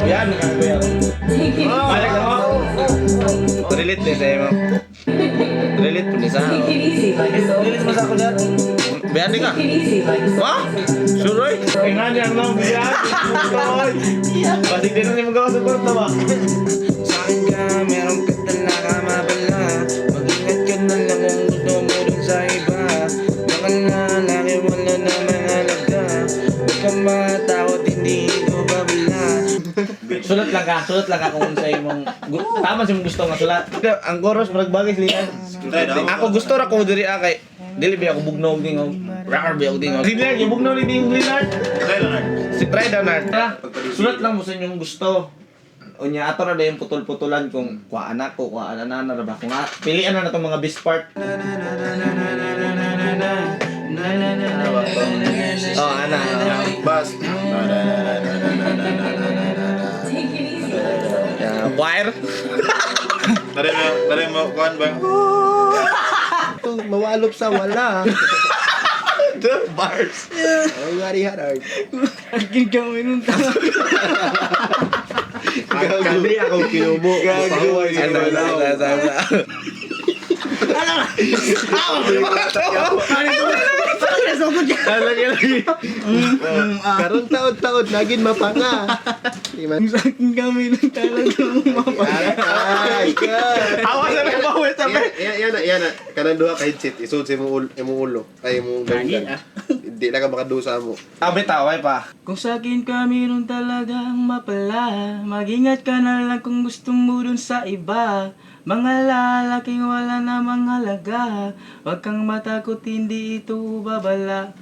Yan, kuya. Balik na mo. Relate din sa'yo mo. Relate po ni sa ako. Relate mo sa ako dyan. Biyan din ka. Ha? Sure, Roy? Ay nga niya, no? Biyan. Basig din na niya magawa sa kwarto ba? Saan ka, meron ka talaga mabala. Mag-ingat ka na lang kung gusto mo dun sa iba. Mga lalaki wala na mahalaga. Huwag kang matakot, hindi ito babala. Sulat lang ka kung sa'yo mong... Tama sa'yo mong gusto nga sulat. Ang chorus, magbagay sila. Ako gusto ra ko diri kay dili ba ako bugnog ding og rar ba ako ding og dili yung bugnog ni ding Leonard si Try Leonard sulat lang mo sa inyong gusto unya ato na dayon putol-putulan kung kuha anak ko kuha ana na ba kung pilian na natong mga best part oh ana Bas. choir Dari mo kuan ba? Mawalop sa wala. the bars Ay, ngari harag. Akin kami nung tao. Kami akong kinubo. Pahuway sa ano wala. Karon taon-taon naging mapanga. Akin kami nung talagang mapapagod. Ay, God. awas na lang bawal sa Yan na. Kanang duha ka headset. Isud sa imong ulo. Ay, imong ganggan. Hindi na ka makadusa mo. Abitaway pa Kung sa akin kami nung talagang mapala, mag-ingat ka na lang kung gusto mo dun sa iba. Mga lalaking wala namang halaga, huwag kang matakot, hindi ito babala.